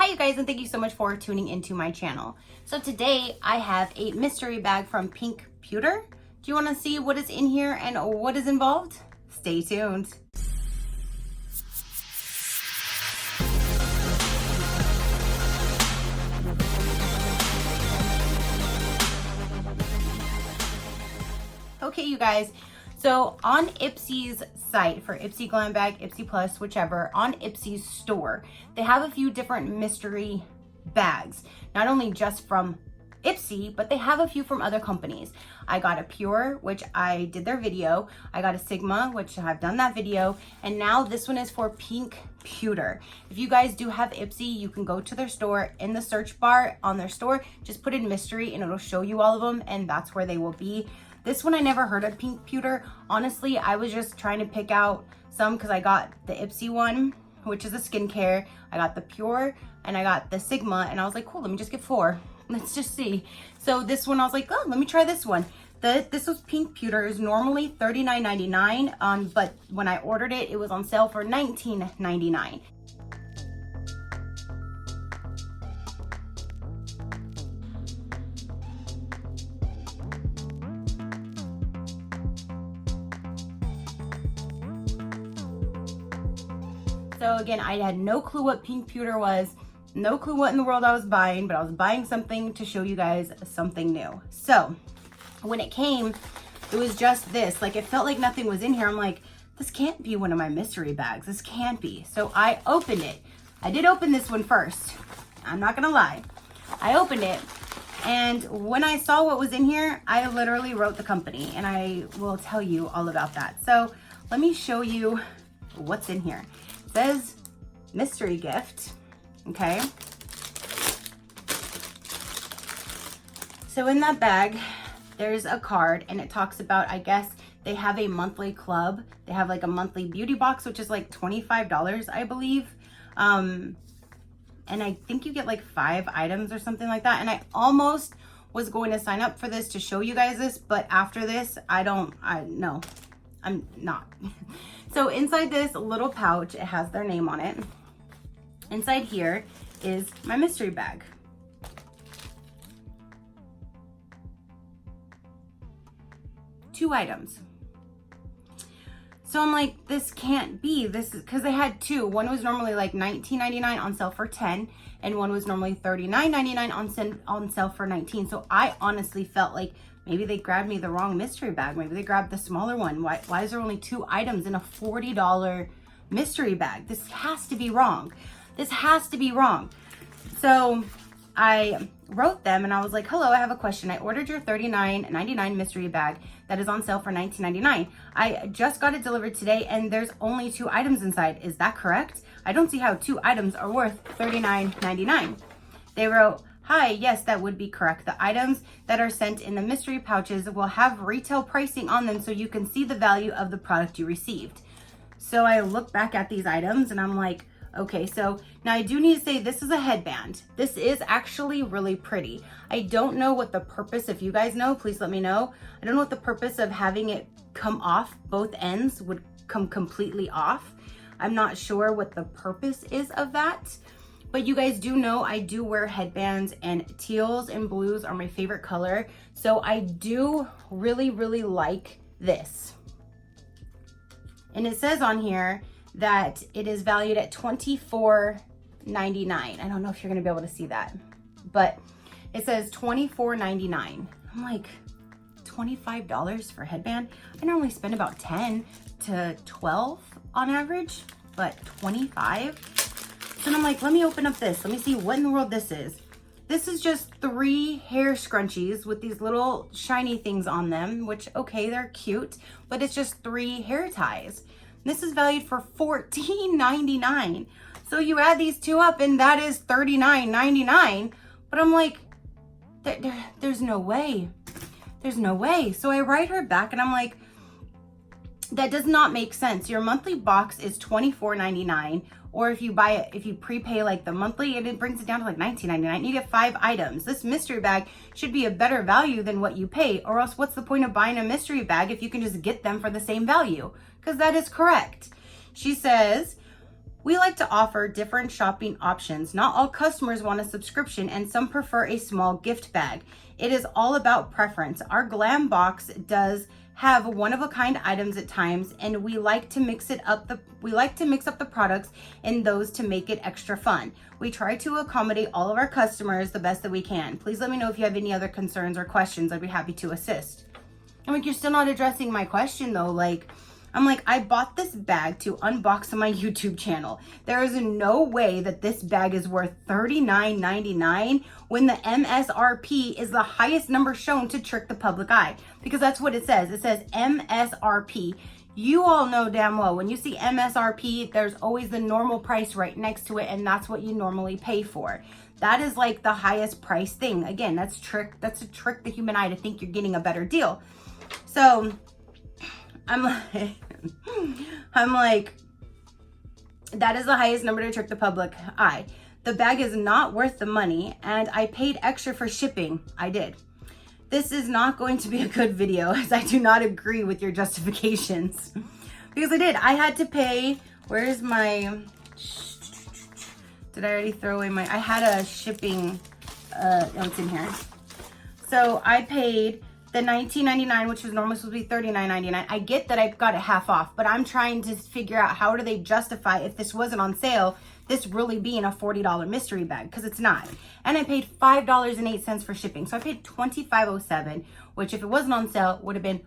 Hi you guys, and thank you so much for tuning into my channel. So today I have a mystery bag from Pewter. Do you want to see what is in here and what is involved? Stay tuned. Okay you guys, so on Ipsy's site for Ipsy Glam Bag, Ipsy Plus, whichever, on Ipsy's store, they have a few different mystery bags. Not only just from Ipsy, but they have a few from other companies. I got a Pure, which I did their video. I got a Sigma, which I've done that video. And now this one is for Pewter. If you guys do have Ipsy, you can go to their store. In the search bar on their store, just put in mystery and it'll show you all of them, and that's where they will be. This one I never heard of Pewter. Honestly, I was just trying to pick out some because I got the Ipsy one, which is a skincare. I got the Pure and I got the Sigma, and I was like, cool, let me just get 4. Let's just see. So this one I was like, oh, let me try this one. This was Pewter. It was normally $39.99, but when I ordered it, it was on sale for $19.99. So again, I had no clue what Pewter was, no clue what in the world I was buying, but I was buying something to show you guys something new. So when it came, it was just this. Like, it felt like nothing was in here. I'm like, this can't be one of my mystery bags. This can't be. So I opened it. I did open this one first. I'm not gonna lie. I opened it, and when I saw what was in here, I literally wrote the company, and I will tell you all about that. So let me show you what's in here. It says mystery gift, okay? So in that bag, there's a card, and it talks about, I guess, they have a monthly club. They have like a monthly beauty box, which is like $25, I believe. And I think you get like 5 items or something like that. And I almost was going to sign up for this to show you guys this, but after this, no, I'm not. So inside this little pouch, it has their name on it. Inside here is my mystery bag. Two items. So I'm like, this can't be. This is because they had 2. One was normally like $19.99 on sale for $10, and one was normally $39.99 on sale for $19. So I honestly felt like maybe they grabbed me the wrong mystery bag. Maybe they grabbed the smaller one. Why is there only 2 items in a $40 mystery bag? This has to be wrong. This has to be wrong. So I wrote them and I was like, hello, I have a question. I ordered your $39.99 mystery bag that is on sale for $19.99. I just got it delivered today and there's only 2 items inside. Is that correct? I don't see how 2 items are worth $39.99. They wrote, hi, yes, that would be correct. The items that are sent in the mystery pouches will have retail pricing on them so you can see the value of the product you received. So I look back at these items and I'm like, okay, so now I do need to say this is a headband. This is actually really pretty. I don't know what the purpose, if you guys know, please let me know. I don't know what the purpose of having it come off, both ends would come completely off. I'm not sure what the purpose is of that. But you guys do know I do wear headbands, and teals and blues are my favorite color. So I do really, really like this. And it says on here that it is valued at $24.99. I don't know if you're gonna be able to see that, but it says $24.99. I'm like, $25 for a headband? I normally spend about 10 to 12 on average, but 25? So I'm like, let me open up this. Let me see what in the world this is. This is just 3 hair scrunchies with these little shiny things on them, which, okay, they're cute, but it's just 3 hair ties. This is valued for $14.99. So you add these 2 up and that is $39.99. But I'm like, there's no way. There's no way. So I write her back and I'm like, that does not make sense. Your monthly box is $24.99. Or if you buy it, if you prepay like the monthly, it brings it down to like $19.99. You get 5 items. This mystery bag should be a better value than what you pay, or else what's the point of buying a mystery bag if you can just get them for the same value? Because that is correct. She says, We like to offer different shopping options. Not all customers want a subscription and some prefer a small gift bag. It is all about preference. Our glam box does have one-of-a-kind items at times, and we like to mix up the products in those to make it extra fun. We try to accommodate all of our customers the best that we can. Please let me know if you have any other concerns or questions. I'd be happy to assist. I'm like, you're still not addressing my question though. I'm like, I bought this bag to unbox on my YouTube channel. There is no way that this bag is worth $39.99 when the MSRP is the highest number shown to trick the public eye, because that's what it says. It says MSRP. You all know damn well when you see MSRP, there's always the normal price right next to it, and that's what you normally pay for. That is like the highest price thing. Again, that's to trick the human eye to think you're getting a better deal. So I'm like, that is the highest number to trick the public eye. The bag is not worth the money, and I paid extra for shipping. I did. This is not going to be a good video, as I do not agree with your justifications. Because I did. I had to pay, where's my, did I already throw away my, I had a shipping, no, it's in here. So I paid the $19.99, which was normally supposed to be $39.99. I get that I got it half off, but I'm trying to figure out how do they justify, if this wasn't on sale, this really being a $40 mystery bag, because it's not. And I paid $5.08 for shipping. So I paid $25.07, which if it wasn't on sale would have been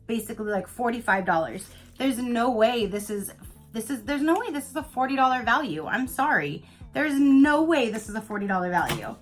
basically like $45. There's no way this is a $40 value. I'm sorry. There's no way this is a $40 value.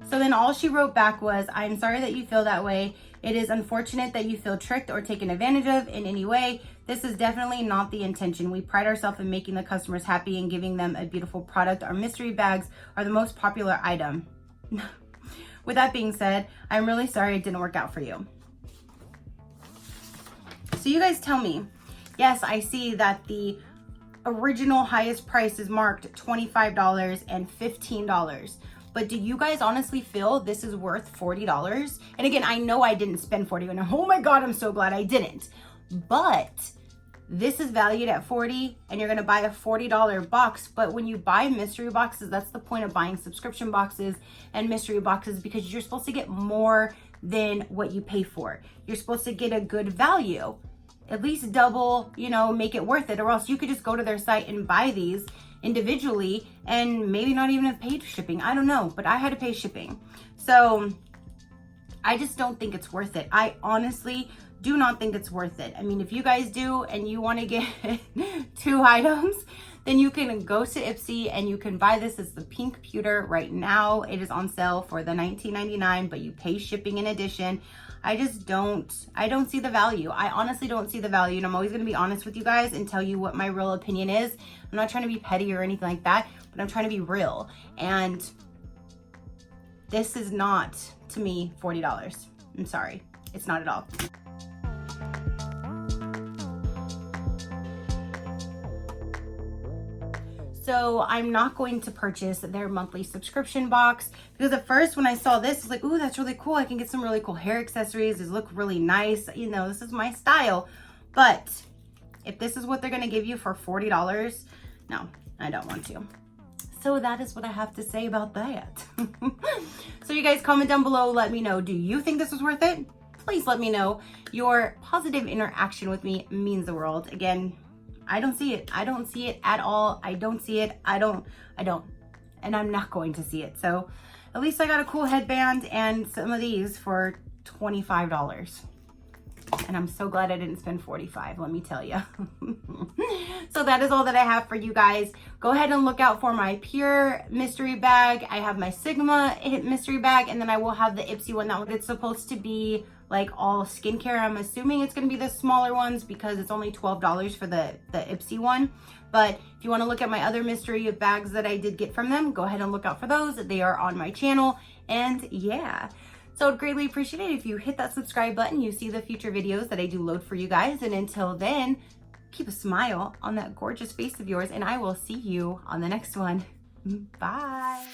So then all she wrote back was, I'm sorry that you feel that way. It is unfortunate that you feel tricked or taken advantage of in any way. This is definitely not the intention. We pride ourselves in making the customers happy and giving them a beautiful product. Our mystery bags are the most popular item. With that being said, I'm really sorry it didn't work out for you. So you guys tell me. Yes, I see that the original highest price is marked $25 and $15. But do you guys honestly feel this is worth $40? And again, I know I didn't spend $40, and oh my God, I'm so glad I didn't. But this is valued at $40, and you're gonna buy a $40 box. But when you buy mystery boxes, that's the point of buying subscription boxes and mystery boxes, because you're supposed to get more than what you pay for. You're supposed to get a good value, at least double, make it worth it, or else you could just go to their site and buy these individually and maybe not even have paid shipping. I don't know, but I had to pay shipping. So I just don't think it's worth it. I honestly do not think it's worth it. I mean, if you guys do and you want to get 2 items, then you can go to Ipsy and you can buy this. It's the pink pewter right now. It is on sale for the $19.99, but you pay shipping in addition. I don't see the value. I honestly don't see the value, and I'm always going to be honest with you guys and tell you what my real opinion is. I'm not trying to be petty or anything like that, but I'm trying to be real. And this is not, to me, $40. I'm sorry. It's not at all. So I'm not going to purchase their monthly subscription box, because at first when I saw this, it's like, ooh, that's really cool. I can get some really cool hair accessories. These look really nice. This is my style. But if this is what they're going to give you for $40, no, I don't want to. So that is what I have to say about that. So you guys comment down below. Let me know. Do you think this was worth it? Please let me know. Your positive interaction with me means the world. Again, I don't see it. I don't see it at all. I don't see it. I don't. And I'm not going to see it. So at least I got a cool headband and some of these for $25. And I'm so glad I didn't spend $45, let me tell you. So that is all that I have for you guys. Go ahead and look out for my Pure mystery bag. I have my Sigma mystery bag, and then I will have the Ipsy one. That one, it's supposed to be like all skincare. I'm assuming it's going to be the smaller ones because it's only $12 for the Ipsy one. But if you want to look at my other mystery bags that I did get from them, go ahead and look out for those. They are on my channel. And yeah, so I'd greatly appreciate it if you hit that subscribe button. You see the future videos that I do load for you guys. And until then, keep a smile on that gorgeous face of yours, and I will see you on the next one. Bye.